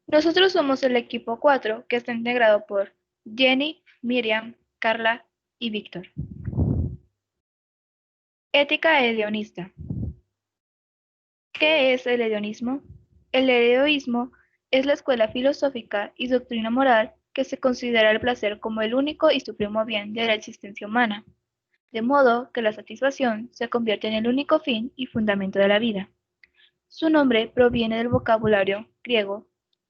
Nosotros somos el equipo 4, que está integrado por Jenny, Miriam, Carla y Víctor. Ética hedonista. ¿Qué es el hedonismo? El hedonismo es la escuela filosófica y doctrina moral que se considera el placer como el único y supremo bien de la existencia humana, de modo que la satisfacción se convierte en el único fin y fundamento de la vida. Su nombre proviene del vocabulario griego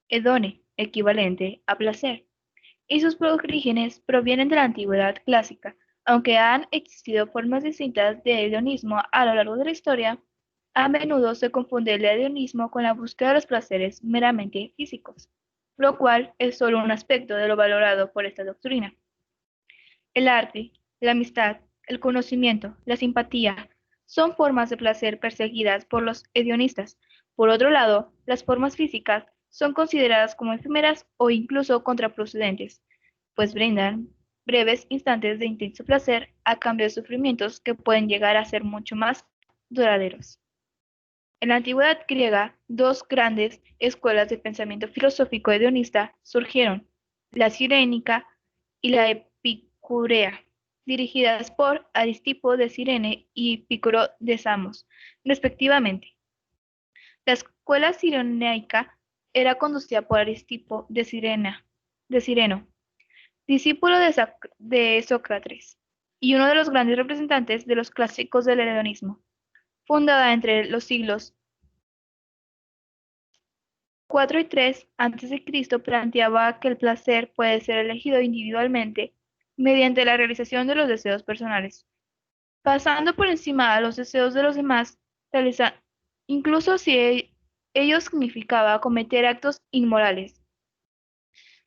hedone, equivalente a placer, y sus orígenes provienen de la antigüedad clásica. Aunque han existido formas distintas de hedonismo a lo largo de la historia, a menudo se confunde el hedonismo con la búsqueda de los placeres meramente físicos, lo cual es solo un aspecto de lo valorado por esta doctrina. El arte, la amistad, el conocimiento, la simpatía, son formas de placer perseguidas por los hedonistas. Por otro lado, las formas físicas son consideradas como efímeras o incluso contraproducentes, pues brindan breves instantes de intenso placer a cambio de sufrimientos que pueden llegar a ser mucho más duraderos. En la antigüedad griega, dos grandes escuelas de pensamiento filosófico hedonista surgieron, la cirénica y la epicúrea, dirigidas por Aristipo de Cirene y Epicuro de Samos, respectivamente. La escuela cirenaica era conducida por Aristipo de Cireno, discípulo de Sócrates, y uno de los grandes representantes de los clásicos del hedonismo, fundada entre los siglos 4 y 3 a.C. planteaba que el placer puede ser elegido individualmente mediante la realización de los deseos personales, pasando por encima a los deseos de los demás, incluso si ello significaba cometer actos inmorales.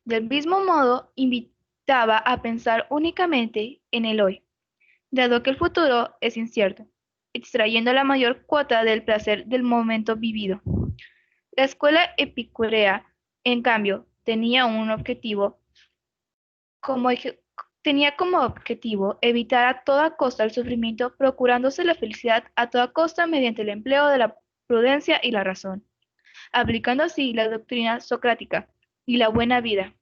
Del mismo modo, invitaba a pensar únicamente en el hoy, dado que el futuro es incierto, extrayendo la mayor cuota del placer del momento vivido. La escuela epicúrea, en cambio, como tenía como objetivo evitar a toda costa el sufrimiento, procurándose la felicidad a toda costa mediante el empleo de la prudencia y la razón, aplicando así la doctrina socrática y la buena vida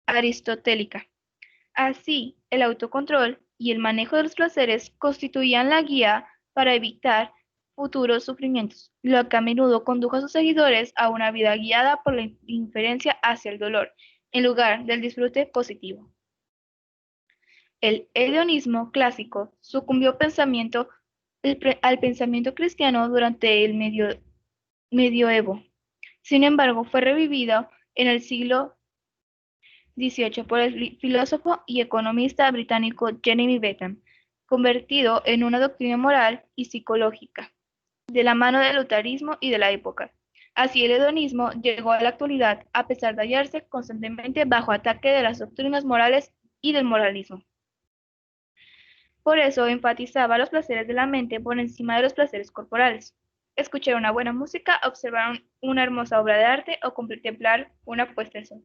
aristotélica. Así, el autocontrol y el manejo de los placeres constituían la guía para evitar futuros sufrimientos, lo que a menudo condujo a sus seguidores a una vida guiada por la indiferencia hacia el dolor, en lugar del disfrute positivo. El hedonismo clásico sucumbió al pensamiento cristiano durante el medioevo. Sin embargo, fue revivido en el siglo XVIII por el filósofo y economista británico Jeremy Bentham, convertido en una doctrina moral y psicológica, de la mano del luterismo y de la época. Así el hedonismo llegó a la actualidad a pesar de hallarse constantemente bajo ataque de las doctrinas morales y del moralismo. Por eso enfatizaba los placeres de la mente por encima de los placeres corporales. Escuchar una buena música, observar una hermosa obra de arte o contemplar una puesta de sol.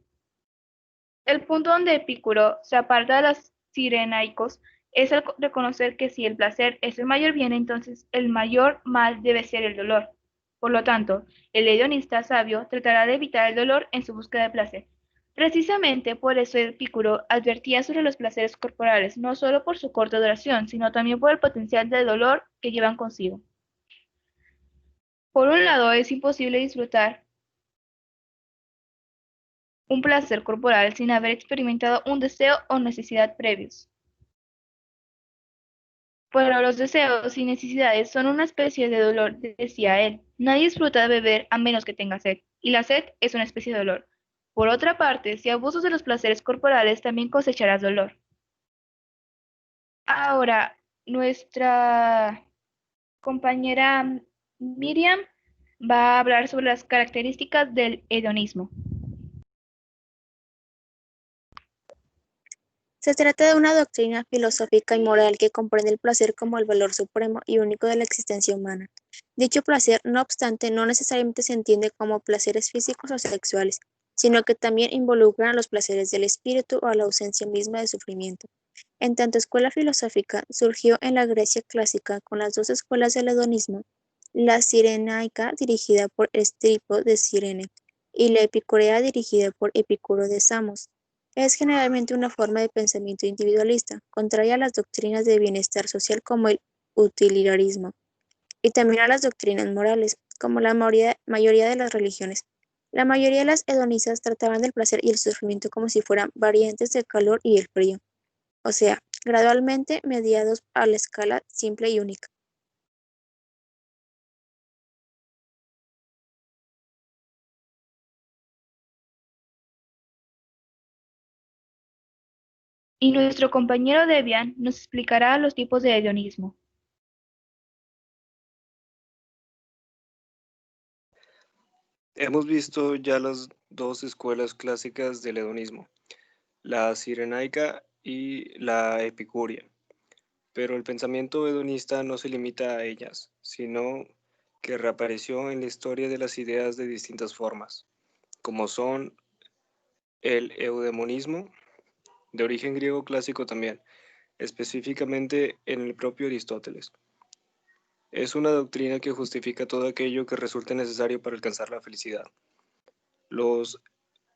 El punto donde Epicuro se aparta de los cirenaicos es el reconocer que si el placer es el mayor bien, entonces el mayor mal debe ser el dolor. Por lo tanto, el hedonista sabio tratará de evitar el dolor en su búsqueda de placer. Precisamente por eso Epicuro advertía sobre los placeres corporales, no solo por su corta duración, sino también por el potencial de dolor que llevan consigo. Por un lado, es imposible disfrutar un placer corporal sin haber experimentado un deseo o necesidad previos. Pero los deseos y necesidades son una especie de dolor, decía él. Nadie disfruta de beber a menos que tenga sed, y la sed es una especie de dolor. Por otra parte, si abusas de los placeres corporales, también cosecharás dolor. Ahora, nuestra compañera Miriam va a hablar sobre las características del hedonismo. Se trata de una doctrina filosófica y moral que comprende el placer como el valor supremo y único de la existencia humana. Dicho placer, no obstante, no necesariamente se entiende como placeres físicos o sexuales, sino que también involucra los placeres del espíritu o a la ausencia misma de sufrimiento. En tanto escuela filosófica, surgió en la Grecia clásica con las dos escuelas del hedonismo, la cirenaica dirigida por Estripo de Cirene y la epicurea dirigida por Epicuro de Samos. Es generalmente una forma de pensamiento individualista, contraria a las doctrinas de bienestar social como el utilitarismo, y también a las doctrinas morales, como la mayoría de las religiones. La mayoría de las hedonistas trataban del placer y el sufrimiento como si fueran variantes del calor y el frío, o sea, gradualmente mediados a la escala simple y única. Y nuestro compañero Debian nos explicará los tipos de hedonismo. Hemos visto ya las dos escuelas clásicas del hedonismo, la cirenaica y la epicurea, pero el pensamiento hedonista no se limita a ellas, sino que reapareció en la historia de las ideas de distintas formas, como son el eudemonismo, de origen griego clásico también, específicamente en el propio Aristóteles. Es una doctrina que justifica todo aquello que resulte necesario para alcanzar la felicidad. Los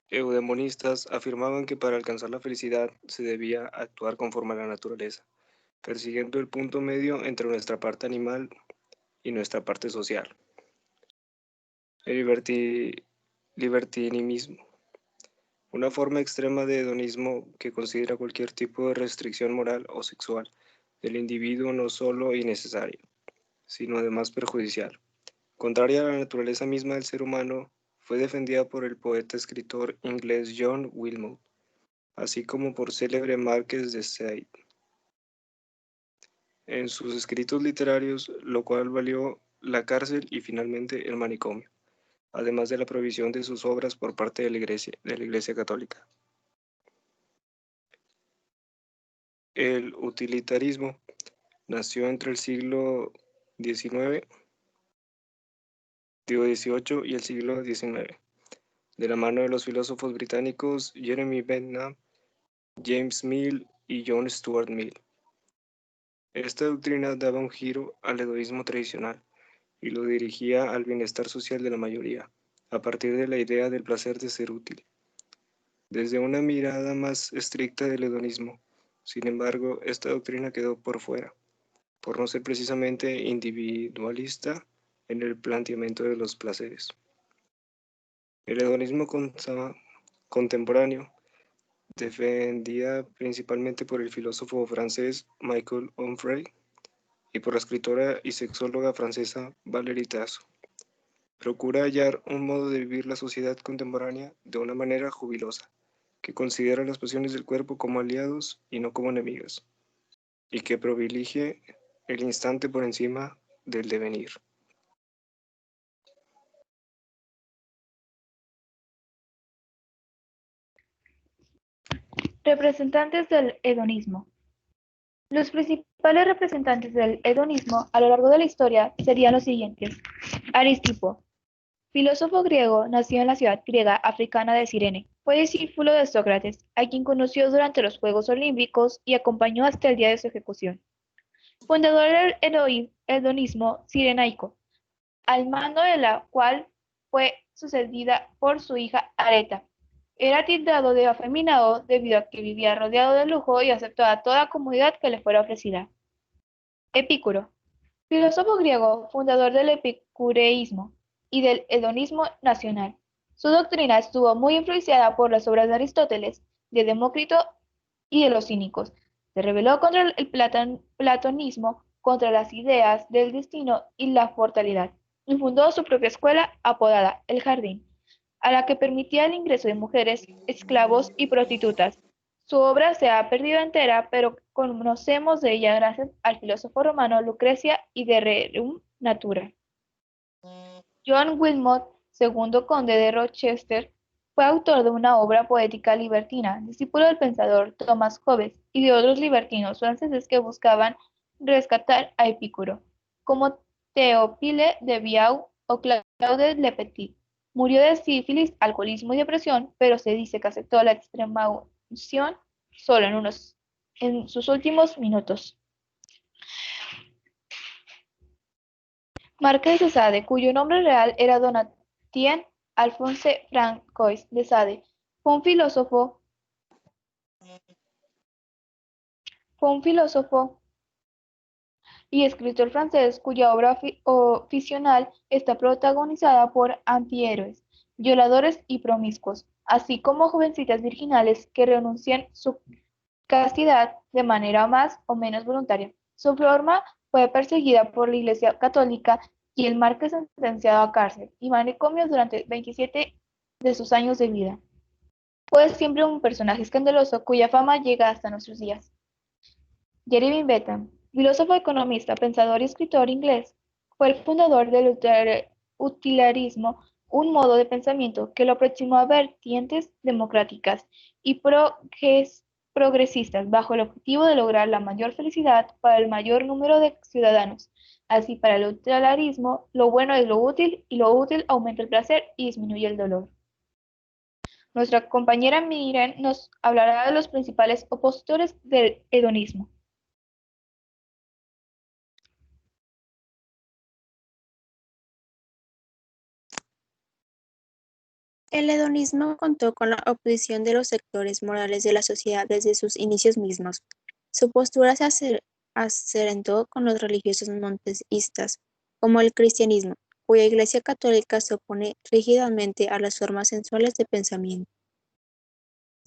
eudemonistas afirmaban que para alcanzar la felicidad se debía actuar conforme a la naturaleza, persiguiendo el punto medio entre nuestra parte animal y nuestra parte social. El libertinismo, una forma extrema de hedonismo que considera cualquier tipo de restricción moral o sexual del individuo no solo innecesaria, sino además perjudicial. Contraria a la naturaleza misma del ser humano, fue defendida por el poeta-escritor inglés John Wilmot, así como por célebre Marqués de Sade en sus escritos literarios, lo cual valió la cárcel y finalmente el manicomio, además de la prohibición de sus obras por parte de la Iglesia Católica. El utilitarismo nació entre el siglo XIX, XVIII y el siglo XIX, de la mano de los filósofos británicos Jeremy Bentham, James Mill y John Stuart Mill. Esta doctrina daba un giro al egoísmo tradicional y lo dirigía al bienestar social de la mayoría, a partir de la idea del placer de ser útil, desde una mirada más estricta del hedonismo. Sin embargo, esta doctrina quedó por fuera, por no ser precisamente individualista en el planteamiento de los placeres. El hedonismo contemporáneo, defendida principalmente por el filósofo francés Michael Onfray y por la escritora y sexóloga francesa Valérie Tasso, procura hallar un modo de vivir la sociedad contemporánea de una manera jubilosa, que considera las pasiones del cuerpo como aliados y no como enemigas, y que privilegie el instante por encima del devenir. Representantes del hedonismo. Los principales representantes del hedonismo a lo largo de la historia serían los siguientes. Aristipo, filósofo griego, nació en la ciudad griega africana de Cirene. Fue discípulo de Sócrates, a quien conoció durante los Juegos Olímpicos y acompañó hasta el día de su ejecución. Fundador del hedonismo cirenaico, al mando de la cual fue sucedida por su hija Areta. Era tildado de afeminado debido a que vivía rodeado de lujo y aceptaba toda comodidad que le fuera ofrecida. Epicuro, filósofo griego, fundador del epicureísmo y del hedonismo nacional. Su doctrina estuvo muy influenciada por las obras de Aristóteles, de Demócrito y de los cínicos. Se rebeló contra el platonismo, contra las ideas del destino y la mortalidad, y fundó su propia escuela apodada El Jardín, a la que permitía el ingreso de mujeres, esclavos y prostitutas. Su obra se ha perdido entera, pero conocemos de ella gracias al filósofo romano Lucrecia y de Rerum Natura. John Wilmot, segundo conde de Rochester, fue autor de una obra poética libertina, discípulo del pensador Thomas Hobbes y de otros libertinos franceses que buscaban rescatar a Epicuro, como Théophile de Biau o Claude Le Petit. Murió de sífilis, alcoholismo y depresión, pero se dice que aceptó la extremaunción solo en sus últimos minutos. Marqués de Sade, cuyo nombre real era Donatien Alphonse Francois de Sade fue un filósofo y escritor francés cuya obra ficcional está protagonizada por antihéroes, violadores y promiscuos, así como jovencitas virginales que renuncian su castidad de manera más o menos voluntaria. Su forma fue perseguida por la Iglesia Católica y el marque sentenciado a cárcel y manicomios durante 27 de sus años de vida. Fue siempre un personaje escandaloso cuya fama llega hasta nuestros días. Jeremy Bentham, filósofo, economista, pensador y escritor inglés, fue el fundador del utilitarismo, un modo de pensamiento que lo aproximó a vertientes democráticas y progresistas bajo el objetivo de lograr la mayor felicidad para el mayor número de ciudadanos. Así, para el utilitarismo, lo bueno es lo útil y lo útil aumenta el placer y disminuye el dolor. Nuestra compañera Miriam nos hablará de los principales opositores del hedonismo. El hedonismo contó con la oposición de los sectores morales de la sociedad desde sus inicios mismos. Su postura se acercó con los religiosos monoteístas, como el cristianismo, cuya Iglesia Católica se opone rígidamente a las formas sensuales de pensamiento.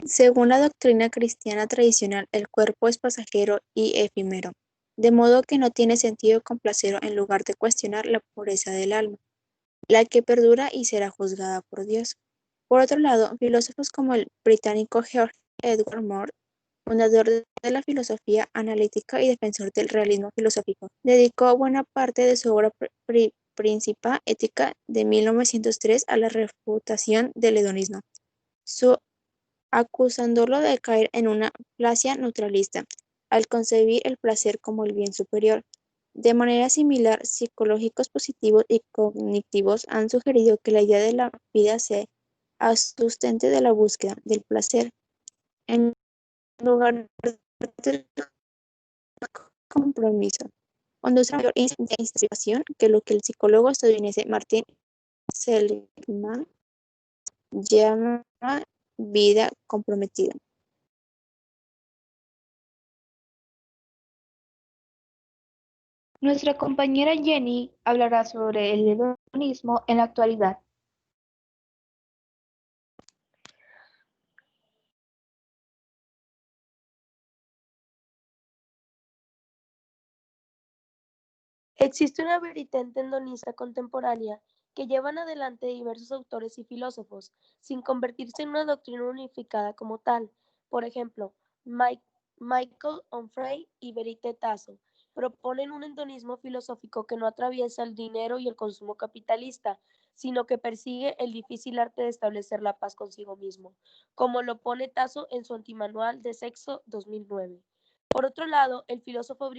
Según la doctrina cristiana tradicional, el cuerpo es pasajero y efímero, de modo que no tiene sentido complacerlo en lugar de cuestionar la pureza del alma, la que perdura y será juzgada por Dios. Por otro lado, filósofos como el británico George Edward Moore, fundador de la filosofía analítica y defensor del realismo filosófico, dedicó buena parte de su obra Principia Ética de 1903 a la refutación del hedonismo, acusándolo de caer en una falacia naturalista, al concebir el placer como el bien superior. De manera similar, psicólogos positivos y cognitivos han sugerido que la idea de la vida se sustente de la búsqueda del placer, en lugar del compromiso, conduce a mayor insatisfacción que lo que el psicólogo estadounidense Martin Seligman llama vida comprometida. Nuestra compañera Jenny hablará sobre el hedonismo en la actualidad. Existe una vertiente hedonista contemporánea que llevan adelante diversos autores y filósofos, sin convertirse en una doctrina unificada como tal. Por ejemplo, Michael Onfray y Verite Tasso proponen un hedonismo filosófico que no atraviesa el dinero y el consumo capitalista, sino que persigue el difícil arte de establecer la paz consigo mismo, como lo pone Tasso en su antimanual de sexo 2009. Por otro lado, el filósofo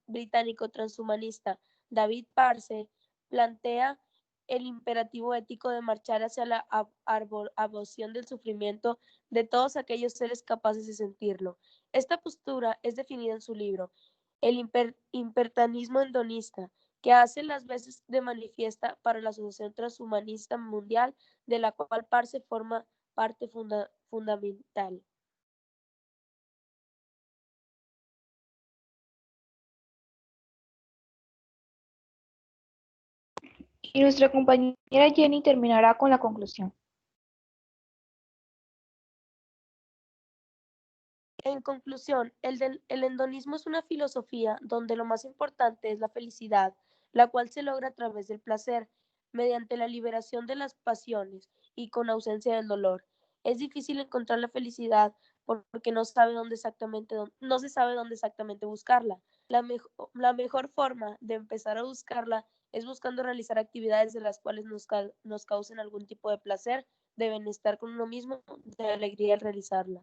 británico transhumanista David Parse plantea el imperativo ético de marchar hacia la abolición del sufrimiento de todos aquellos seres capaces de sentirlo. Esta postura es definida en su libro, El impertanismo hedonista, que hace las veces de manifiesta para la Asociación Transhumanista Mundial, de la cual Parse forma parte fundamental. Y nuestra compañera Jenny terminará con la conclusión. En conclusión, el hedonismo es una filosofía donde lo más importante es la felicidad, la cual se logra a través del placer, mediante la liberación de las pasiones y con ausencia del dolor. Es difícil encontrar la felicidad porque no se sabe dónde exactamente buscarla. La mejor forma de empezar a buscarla es buscando realizar actividades de las cuales nos causen algún tipo de placer, de bienestar con uno mismo, de alegría al realizarla.